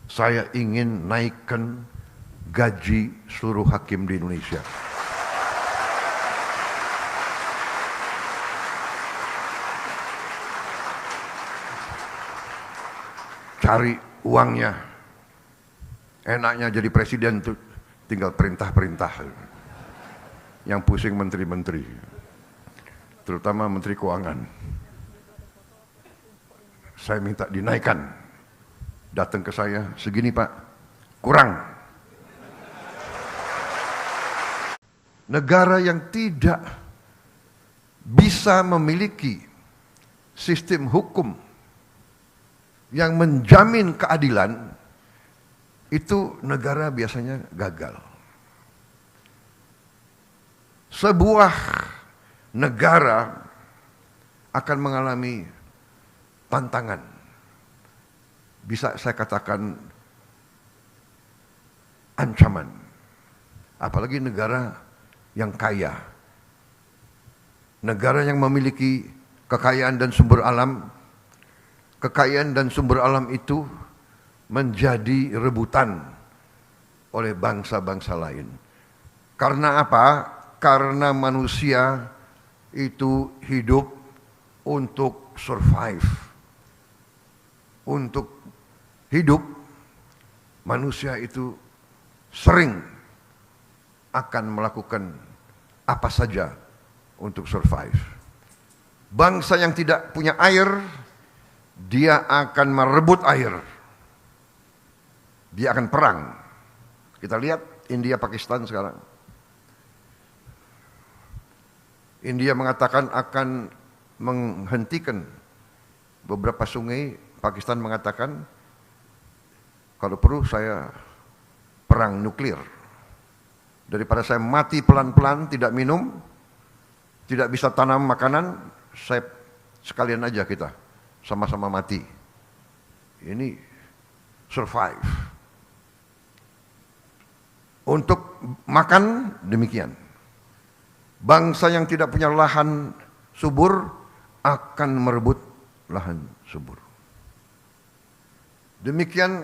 Saya ingin naikkan gaji seluruh hakim di Indonesia. Cari uangnya. Enaknya jadi presiden tuh tinggal perintah-perintah. Yang pusing menteri-menteri, terutama menteri keuangan. Saya minta dinaikkan. Datang ke saya, segini Pak, kurang. Negara yang tidak bisa memiliki sistem hukum yang menjamin keadilan, itu negara biasanya gagal. Sebuah negara akan mengalami tantangan, bisa saya katakan ancaman, apalagi negara yang kaya, negara yang memiliki kekayaan dan sumber alam. Kekayaan dan sumber alam itu menjadi rebutan oleh bangsa-bangsa lain. Karena apa? Karena manusia itu hidup untuk survive. Untuk hidup, manusia itu sering akan melakukan apa saja untuk survive. Bangsa yang tidak punya air, dia akan merebut air. Dia akan perang. Kita lihat India Pakistan sekarang. India mengatakan akan menghentikan beberapa sungai. Pakistan mengatakan kalau perlu saya perang nuklir. Daripada saya mati pelan-pelan, tidak minum, tidak bisa tanam makanan, saya sekalian aja kita sama-sama mati. Ini survive. Untuk makan demikian. Bangsa yang tidak punya lahan subur akan merebut lahan subur. Demikian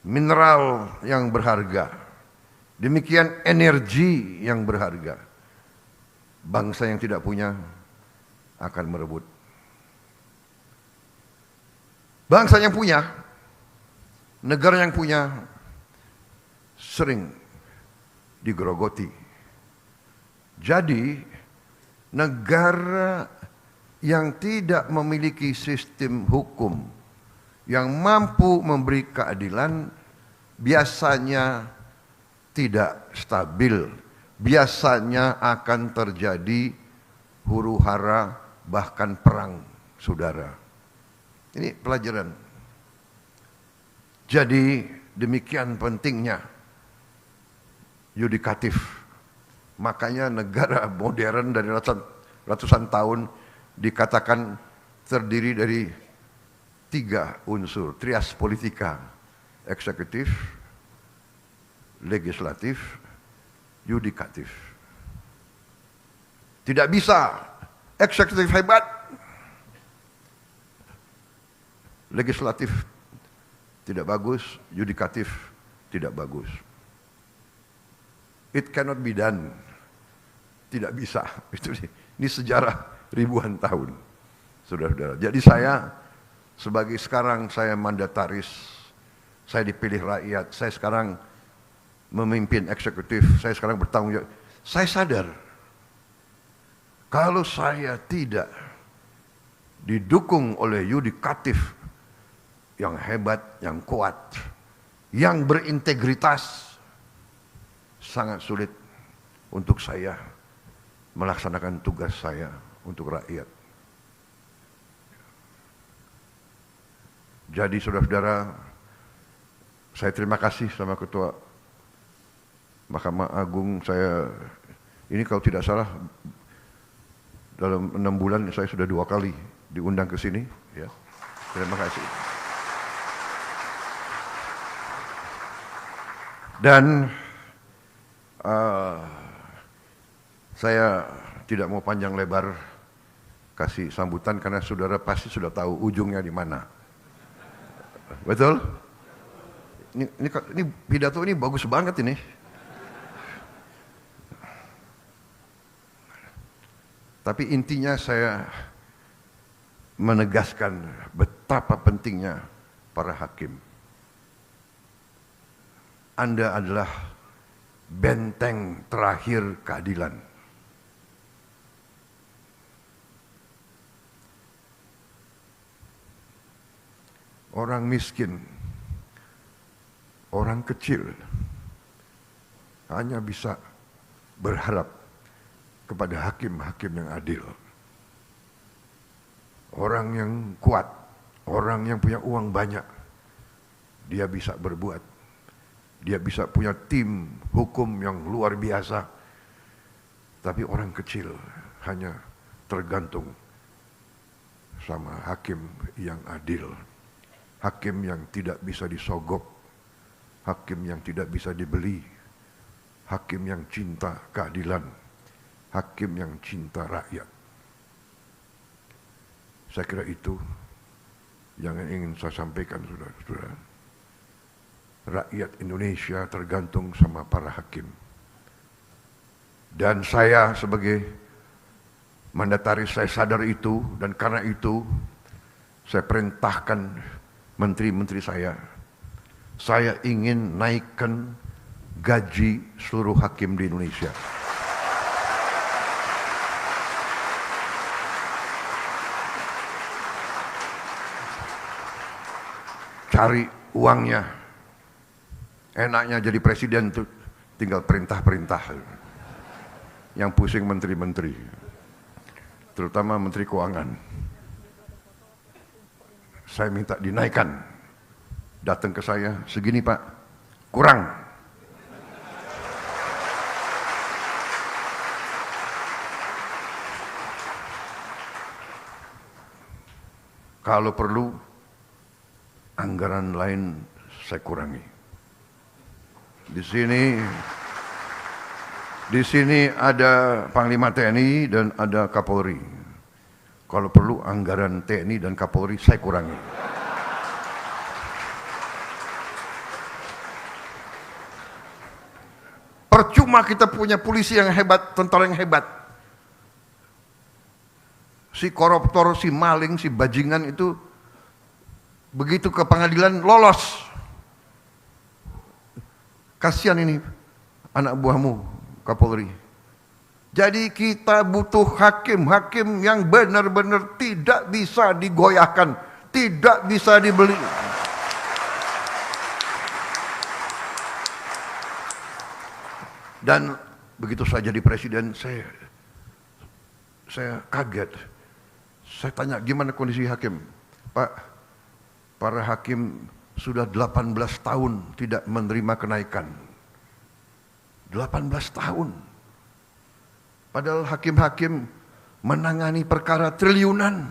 mineral yang berharga. Demikian energi yang berharga. Bangsa yang tidak punya akan merebut. Bangsa yang punya, negara yang punya sering digerogoti. Jadi negara yang tidak memiliki sistem hukum yang mampu memberi keadilan biasanya tidak stabil, biasanya akan terjadi huru-hara bahkan perang saudara. Ini pelajaran. Jadi demikian pentingnya yudikatif. Makanya negara modern dari ratusan tahun dikatakan terdiri dari 3 unsur, trias politika, eksekutif, legislatif, yudikatif. Tidak bisa eksekutif hebat, legislatif tidak bagus, yudikatif tidak bagus. It cannot be done. Tidak bisa. Ini sejarah ribuan tahun, saudara-saudara. Jadi saya sebagai sekarang saya mandataris, saya dipilih rakyat, saya sekarang memimpin eksekutif, saya sekarang bertanggung jawab. Saya sadar kalau saya tidak didukung oleh yudikatif yang hebat, yang kuat, yang berintegritas, sangat sulit untuk saya melaksanakan tugas saya untuk rakyat. Jadi saudara-saudara, saya terima kasih sama Ketua Mahkamah Agung. Saya ini kalau tidak salah dalam 6 bulan saya sudah 2 kali diundang ke sini. Ya, terima kasih. Dan saya tidak mau panjang lebar kasih sambutan karena saudara pasti sudah tahu ujungnya di mana. Betul? Ini pidato ini bagus banget ini. Tapi intinya saya menegaskan betapa pentingnya para hakim. Anda adalah benteng terakhir keadilan. Orang miskin, orang kecil hanya bisa berharap kepada hakim-hakim yang adil. Orang yang kuat, orang yang punya uang banyak, dia bisa berbuat. Dia bisa punya tim hukum yang luar biasa. Tapi orang kecil hanya tergantung sama hakim yang adil. Hakim yang tidak bisa disogok. Hakim yang tidak bisa dibeli. Hakim yang cinta keadilan. Hakim yang cinta rakyat. Saya kira itu yang ingin saya sampaikan, saudara-saudara. Rakyat Indonesia tergantung sama para hakim. Dan saya sebagai mandataris, saya sadar itu, dan karena itu saya perintahkan menteri-menteri saya ingin naikkan gaji seluruh hakim di Indonesia. Cari uangnya. Enaknya jadi presiden tuh tinggal perintah-perintah. Yang pusing menteri-menteri. Terutama menteri keuangan. Saya minta dinaikkan. Datang ke saya, segini Pak, kurang. Kalau perlu, anggaran lain saya kurangi. Di sini ada Panglima TNI dan ada Kapolri. Kalau perlu anggaran TNI dan Kapolri saya kurangi. Percuma kita punya polisi yang hebat, tentara yang hebat. Si koruptor, si maling, si bajingan itu begitu ke pengadilan lolos. Kasihan ini anak buahmu Kapolri. Jadi kita butuh hakim-hakim yang benar-benar tidak bisa digoyahkan, tidak bisa dibeli. Dan begitu saya jadi presiden, saya kaget. Saya tanya, gimana kondisi hakim? Pak, para hakim sudah 18 tahun tidak menerima kenaikan. 18 tahun. Padahal hakim-hakim menangani perkara triliunan.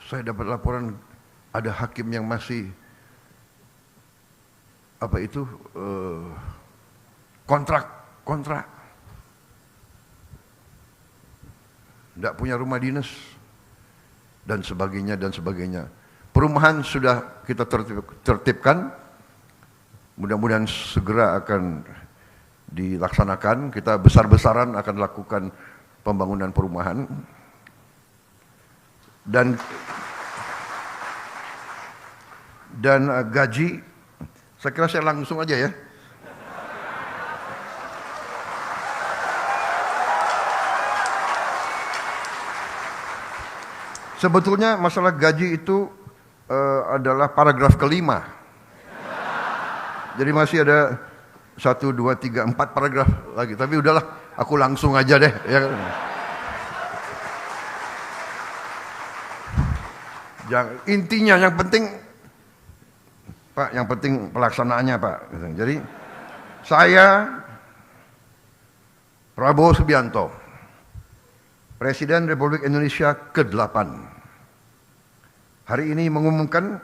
Saya dapat laporan ada hakim yang masih kontrak. Tidak punya rumah dinas dan sebagainya dan sebagainya. Perumahan sudah kita tertibkan, mudah-mudahan segera akan dilaksanakan. Kita besar-besaran akan lakukan pembangunan perumahan. Dan gaji, saya kira saya langsung aja ya. Sebetulnya masalah gaji itu adalah paragraf kelima. Jadi masih ada 1, 2, 3, 4 paragraf lagi. Tapi udahlah, aku langsung aja deh. Ya. Intinya yang penting, Pak, yang penting pelaksanaannya Pak. Jadi saya, Prabowo Subianto, Presiden Republik Indonesia ke-8, hari ini mengumumkan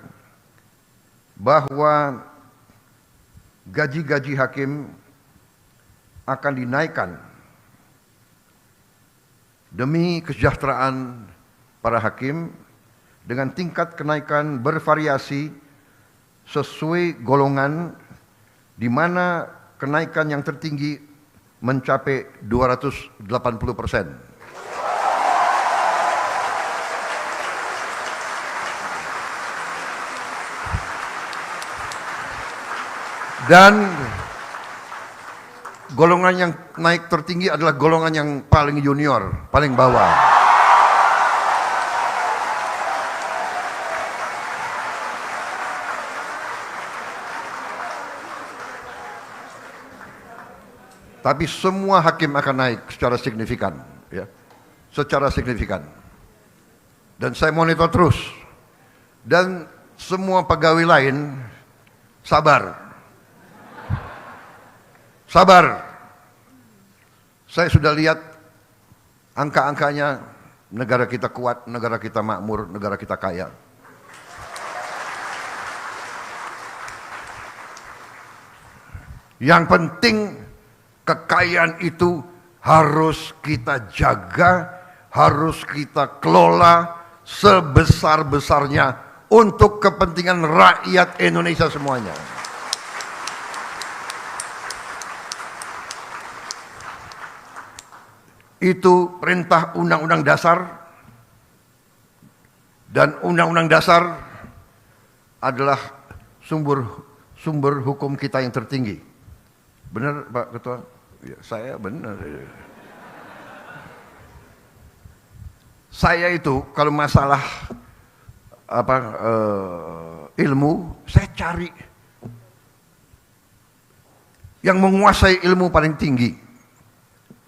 bahwa gaji-gaji hakim akan dinaikkan demi kesejahteraan para hakim dengan tingkat kenaikan bervariasi sesuai golongan, di mana kenaikan yang tertinggi mencapai 280%. Dan golongan yang naik tertinggi adalah golongan yang paling junior, paling bawah. Tapi semua hakim akan naik secara signifikan, ya, secara signifikan. Dan saya monitor terus. Dan semua pegawai lain sabar, sabar. Saya sudah lihat angka-angkanya, negara kita kuat, negara kita makmur, negara kita kaya. Yang penting kekayaan itu harus kita jaga, harus kita kelola sebesar-besarnya untuk kepentingan rakyat Indonesia semuanya. Itu perintah Undang-Undang Dasar, dan Undang-Undang Dasar adalah sumber hukum kita yang tertinggi. Benar Pak Ketua? Ya, saya benar. Saya itu kalau masalah ilmu, saya cari yang menguasai ilmu paling tinggi.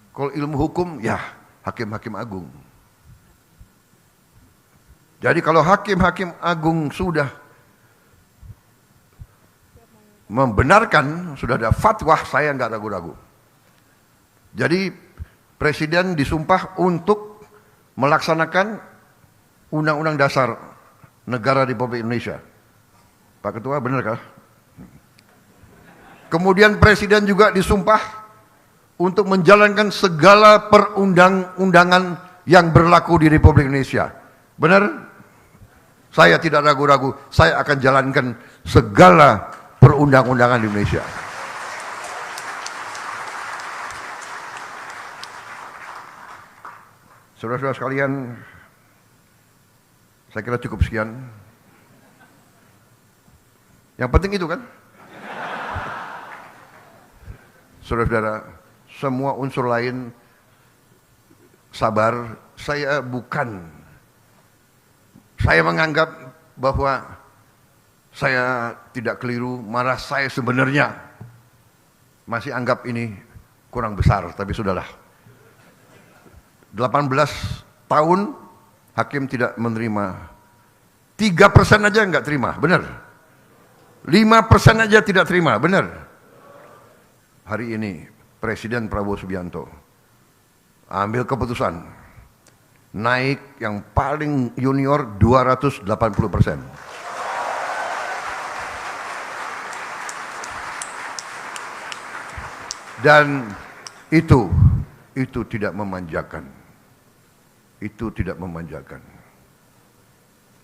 Kalau ilmu hukum, ya hakim-hakim agung. Jadi kalau hakim-hakim agung sudah membenarkan, sudah ada fatwa, saya nggak ragu-ragu. Jadi Presiden disumpah untuk melaksanakan Undang-Undang Dasar Negara Republik Indonesia. Pak Ketua, benarkah? Kemudian Presiden juga disumpah untuk menjalankan segala perundang-undangan yang berlaku di Republik Indonesia. Benar? Saya tidak ragu-ragu, saya akan jalankan segala perundang-undangan di Indonesia. Saudara-saudara sekalian, saya kira cukup sekian. Yang penting itu kan. Saudara-saudara, semua unsur lain sabar. Saya menganggap bahwa saya tidak keliru, malah saya sebenarnya masih anggap ini kurang besar, tapi sudahlah. 18 tahun hakim tidak menerima, 3% aja nggak terima, benar. 5% aja tidak terima, benar. Hari ini Presiden Prabowo Subianto ambil keputusan naik yang paling junior 280%. Dan itu tidak memanjakan. Itu tidak memanjakan.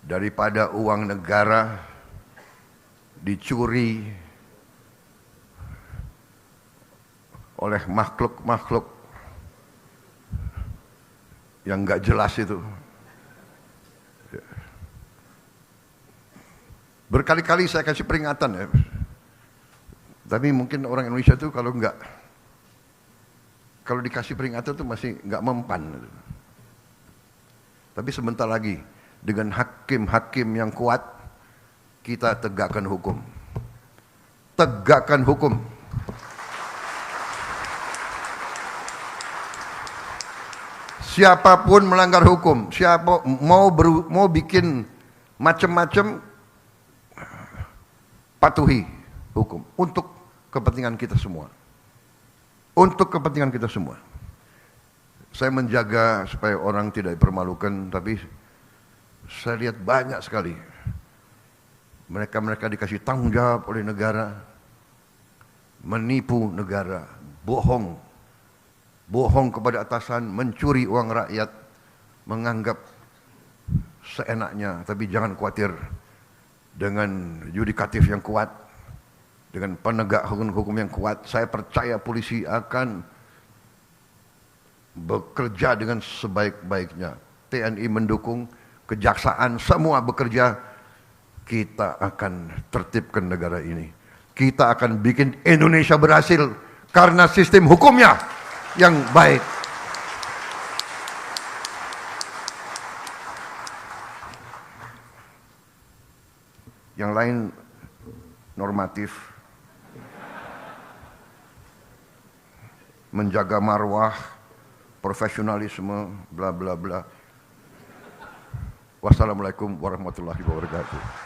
Daripada uang negara dicuri oleh makhluk-makhluk yang nggak jelas itu. Berkali-kali saya kasih peringatan ya. Tapi mungkin orang Indonesia itu kalau dikasih peringatan itu masih nggak mempan. Tapi sebentar lagi dengan hakim-hakim yang kuat, kita tegakkan hukum. Tegakkan hukum. Siapapun melanggar hukum, siapa mau bikin macam-macam, patuhi hukum untuk kepentingan kita semua. Untuk kepentingan kita semua. Saya menjaga supaya orang tidak dipermalukan, tapi saya lihat banyak sekali mereka dikasih tanggung jawab oleh negara, menipu negara, bohong kepada atasan, mencuri uang rakyat, menganggap seenaknya, tapi jangan khawatir. Dengan yudikatif yang kuat, dengan penegak hukum yang kuat, saya percaya polisi akan bekerja dengan sebaik-baiknya. TNI mendukung, kejaksaan semua bekerja. Kita akan tertibkan negara ini. Kita akan bikin Indonesia berhasil karena sistem hukumnya yang baik. Yang lain normatif, menjaga marwah, profesionalisme, bla bla bla. Wassalamualaikum warahmatullahi wabarakatuh.